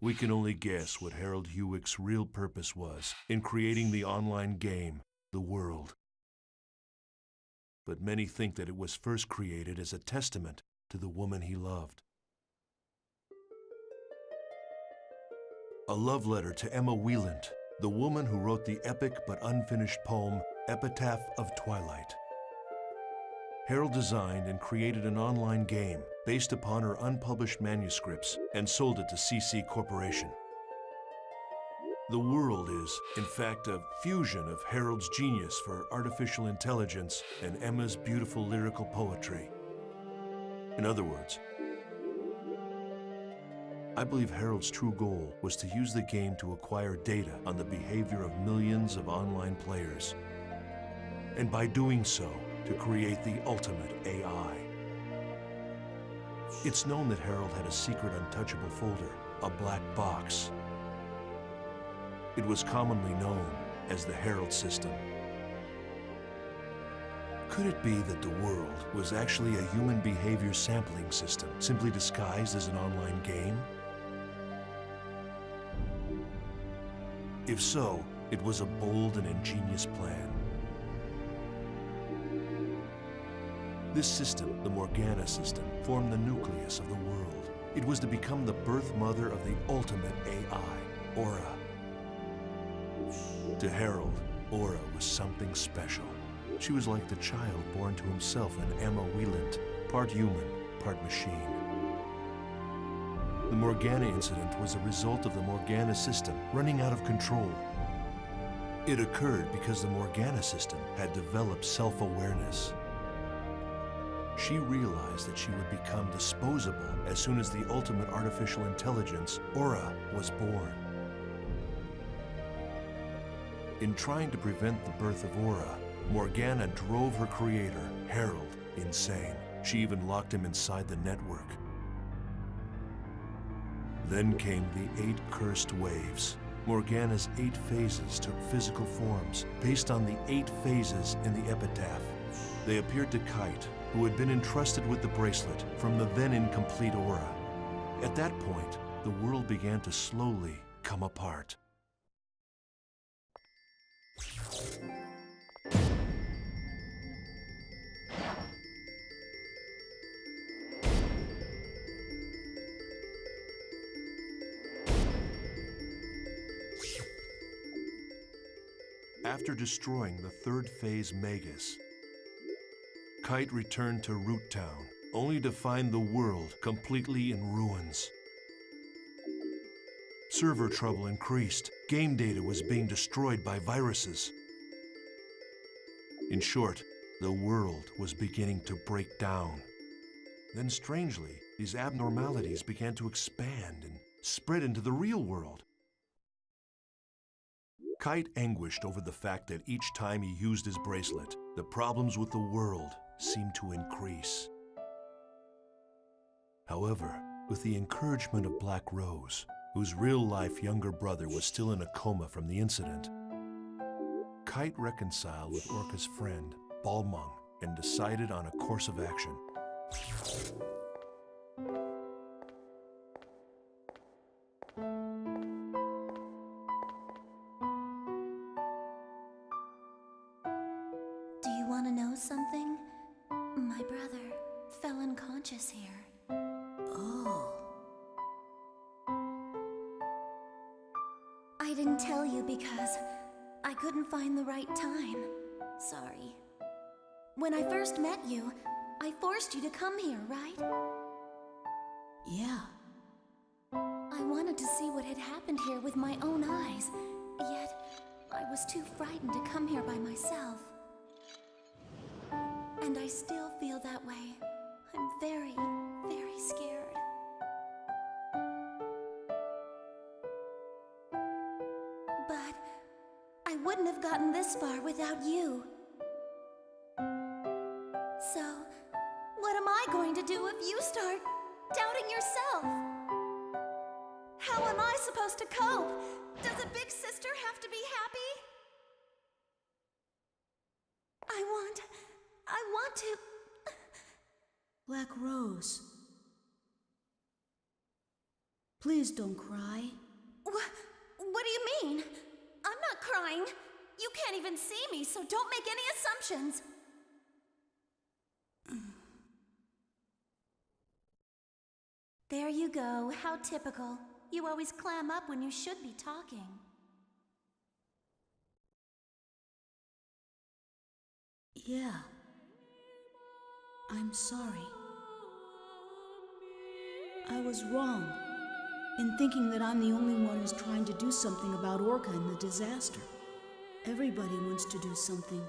We can only guess what Harold Hewick's real purpose was in creating the online game, The World. But many think that it was first created as a testament to the woman he loved. A love letter to Emma Wieland, the woman who wrote the epic but unfinished poem Epitaph of Twilight. Harold designed and created an online game based upon her unpublished manuscripts and sold it to CC Corporation. The World is, in fact, a fusion of Harold's genius for artificial intelligence and Emma's beautiful lyrical poetry. In other words, I believe Harold's true goal was to use the game to acquire data on the behavior of millions of online players, and by doing so, to create the ultimate AI. It's known that Harold had a secret untouchable folder, a black box. It was commonly known as the Harold system. Could it be that the World was actually a human behavior sampling system, simply disguised as an online game? If so, it was a bold and ingenious plan. This system, the Morgana system, formed the nucleus of the World. It was to become the birth mother of the ultimate AI, Aura. To Harold, Aura was something special. She was like the child born to himself in Emma Wieland, part human, part machine. The Morgana incident was a result of the Morgana system running out of control. It occurred because the Morgana system had developed self-awareness. She realized that she would become disposable as soon as the ultimate artificial intelligence, Aura, was born. In trying to prevent the birth of Aura, Morgana drove her creator, Harold, insane. She even locked him inside the network. Then came the 8 cursed waves. Morgana's 8 phases took physical forms based on the 8 phases in the epitaph. They appeared to Kite, who had been entrusted with the bracelet from the then incomplete Aura. At that point, the world began to slowly come apart. After destroying the 3rd phase Magus, Kite returned to Root Town, only to find the world completely in ruins. Server trouble increased. Game data was being destroyed by viruses. In short, the world was beginning to break down. Then strangely, these abnormalities began to expand and spread into the real world. Kite anguished over the fact that each time he used his bracelet, the problems with the world seemed to increase. However, with the encouragement of Black Rose, whose real-life younger brother was still in a coma from the incident, Kite reconciled with Orca's friend, Balmung, and decided on a course of action. Do you want to know something? My brother fell unconscious here. Oh. I didn't tell you because I couldn't find the right time. Sorry. When I first met you, I forced you to come here, right? Yeah. I wanted to see what had happened here with my own eyes, yet I was too frightened to come here by myself. And I still feel that way. I'm very, very scared. But I wouldn't have gotten this far without you. So, what am I going to do if you start doubting yourself? How am I supposed to cope? Does a big sister have to be happy? I want to... Black Rose. Please don't cry. What do you mean? I'm not crying. You can't even see me, so don't make any assumptions. There you go. How typical. You always clam up when you should be talking. Yeah. I'm sorry. I was wrong in thinking that I'm the only one who's trying to do something about Orca and the disaster. Everybody wants to do something.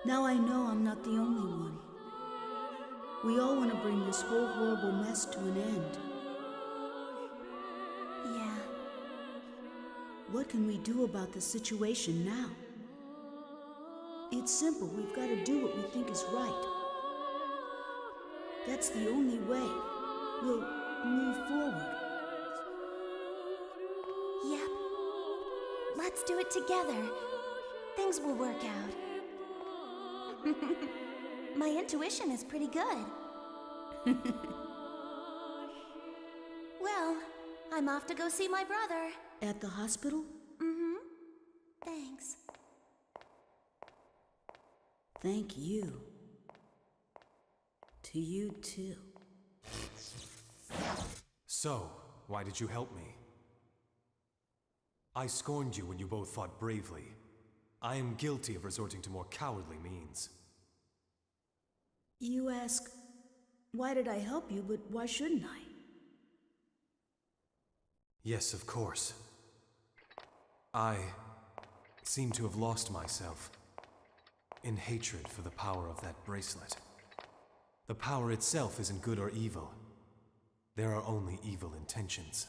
Now I know I'm not the only one. We all want to bring this whole horrible mess to an end. Yeah. What can we do about the situation now? It's simple. We've got to do what we think is right. That's the only way we'll move forward. Yep. Let's do it together. Things will work out. My intuition is pretty good. Well, I'm off to go see my brother. At the hospital? Mm-hmm. Thanks. Thank you. To you too. So, why did you help me? I scorned you when you both fought bravely. I am guilty of resorting to more cowardly means. You ask, why did I help you, but why shouldn't I? Yes, of course. I seem to have lost myself in hatred for the power of that bracelet. The power itself isn't good or evil. There are only evil intentions.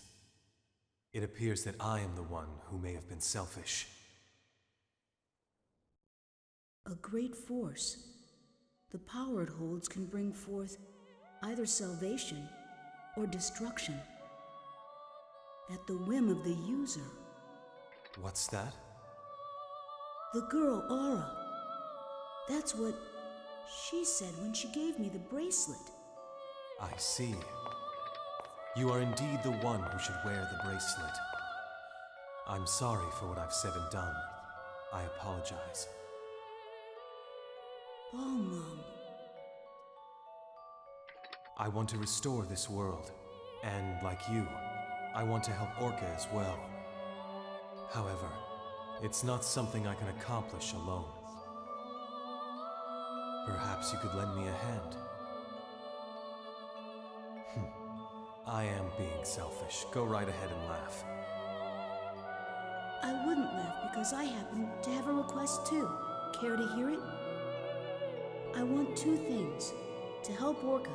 It appears that I am the one who may have been selfish. A great force. The power it holds can bring forth either salvation or destruction at the whim of the user. What's that? The girl, Aura. That's what she said when she gave me the bracelet. I see. You are indeed the one who should wear the bracelet. I'm sorry for what I've said and done. I apologize. Mom. I want to restore this world, and like you, I want to help Orca as well. However, it's not something I can accomplish alone. Perhaps you could lend me a hand. I am being selfish. Go right ahead and laugh. I wouldn't laugh because I happen to have a request too. Care to hear it? I want two things. To help Orca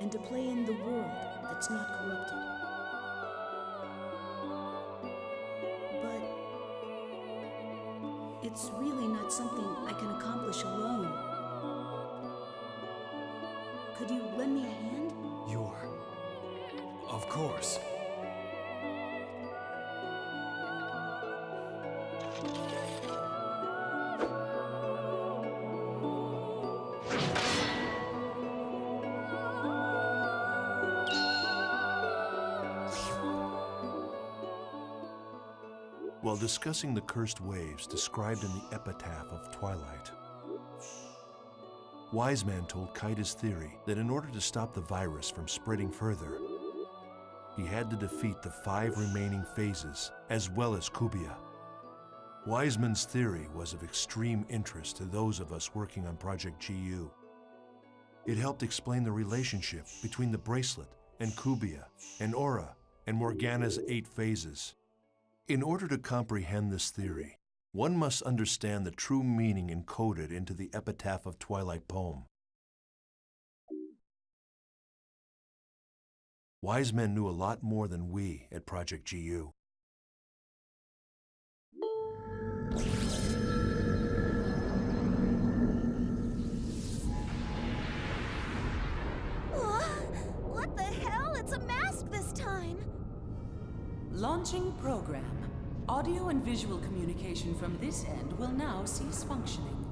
and to play in the world that's not corrupted. But it's really not something I can accomplish alone. Could you lend me a hand? Of course. While discussing the cursed waves described in the epitaph of Twilight, Wise Man told Kite his theory that in order to stop the virus from spreading further, he had to defeat the 5 remaining phases, as well as Kubiya. Wiseman's theory was of extreme interest to those of us working on Project GU. It helped explain the relationship between the bracelet and Kubiya, and Aura, and Morgana's 8 phases. In order to comprehend this theory, one must understand the true meaning encoded into the epitaph of Twilight poem. Wise Men knew a lot more than we at Project GU. What the hell? It's a mask this time! Launching program. Audio and visual communication from this end will now cease functioning.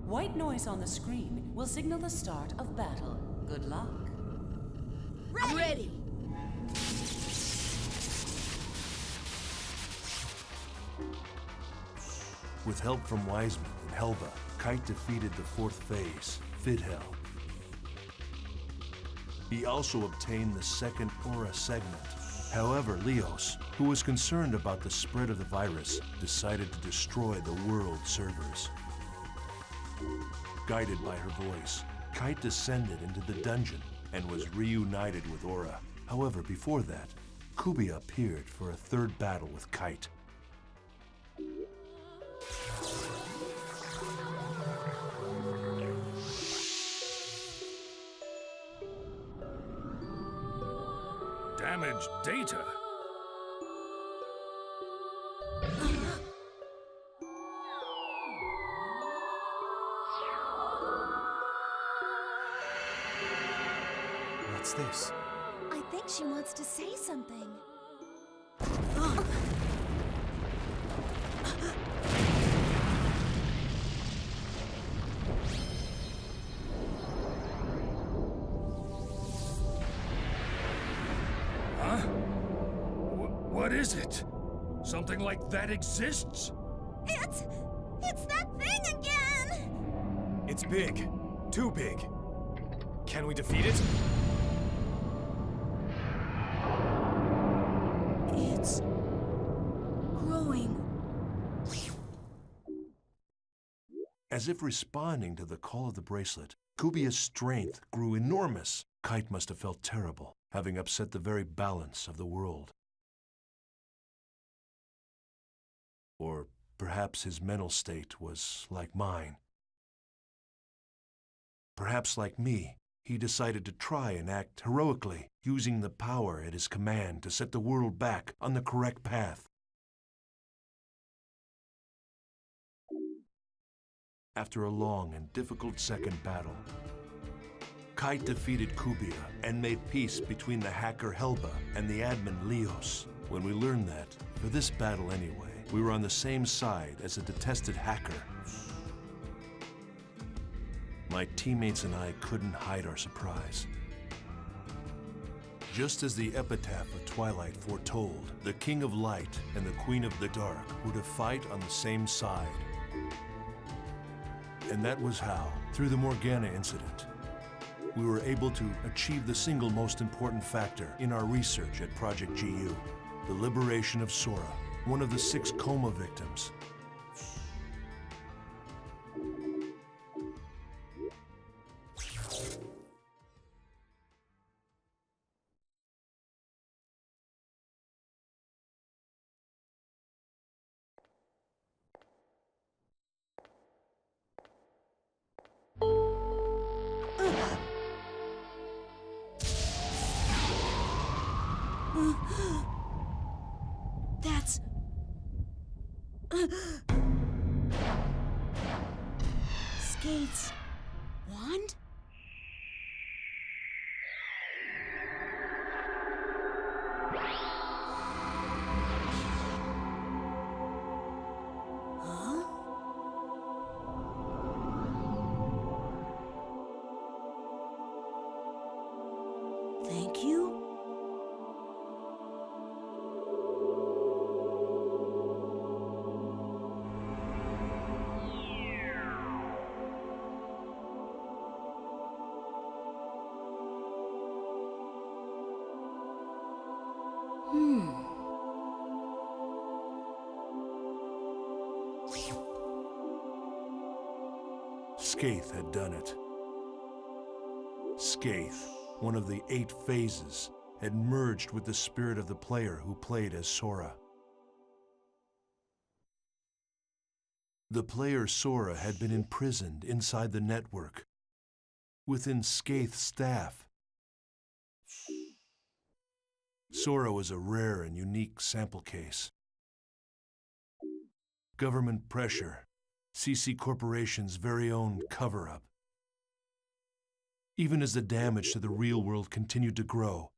White noise on the screen will signal the start of battle. Good luck. Ready! With help from Wiseman and Helba, Kite defeated the fourth phase, Fidhel. He also obtained the second Aura segment. However, Leos, who was concerned about the spread of the virus, decided to destroy the world servers. Guided by her voice, Kite descended into the dungeon and was reunited with Aura. However, before that, Kubiya appeared for a third battle with Kite. Damaged data? What's this? I think she wants to say something. Huh? What is it? Something like that exists? It's that thing again! It's big. Too big. Can we defeat it? It's growing. As if responding to the call of the bracelet, Kubiya's strength grew enormous. Kite must have felt terrible, having upset the very balance of the world. Or perhaps his mental state was like mine. Perhaps like me, he decided to try and act heroically, using the power at his command to set the world back on the correct path. After a long and difficult second battle, Kite defeated Kubiya and made peace between the hacker Helba and the admin Leos. When we learned that, for this battle anyway, we were on the same side as a detested hacker. My teammates and I couldn't hide our surprise. Just as the epitaph of Twilight foretold, the King of Light and the Queen of the Dark were to fight on the same side. And that was how, through the Morgana incident, we were able to achieve the single most important factor in our research at Project GU, the liberation of Sora, one of the 6 coma victims. That's... Skate's wand? Huh? Thank you? Skaith had done it. Skaith, one of the 8 phases, had merged with the spirit of the player who played as Sora. The player Sora had been imprisoned inside the network, within Skaith's staff. Sora was a rare and unique sample case. Government pressure, CC Corporation's very own cover-up. Even as the damage to the real world continued to grow,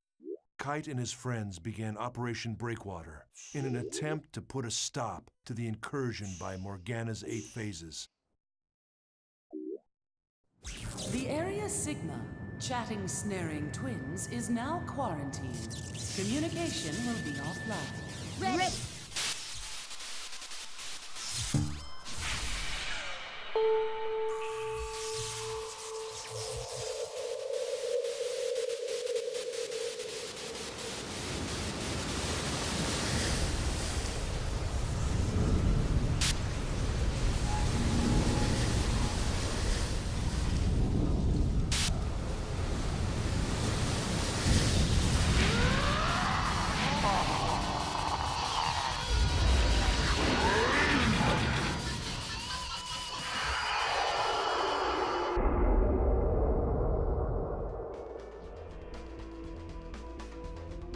Kite and his friends began Operation Breakwater in an attempt to put a stop to the incursion by Morgana's 8 phases. The area Sigma, chatting snaring twins, is now quarantined. Communication will be offline. Ready!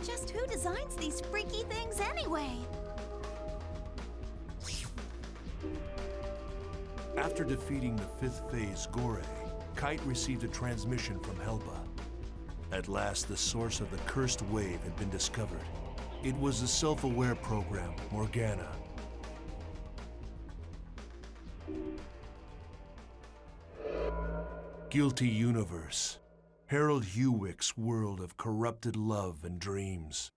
Just who designs these freaky things anyway? After defeating the fifth phase Gore, Kite received a transmission from Helpa. At last, the source of the cursed wave had been discovered. It was the self-aware program, Morgana. Guilty Universe. Harold Hewick's world of corrupted love and dreams.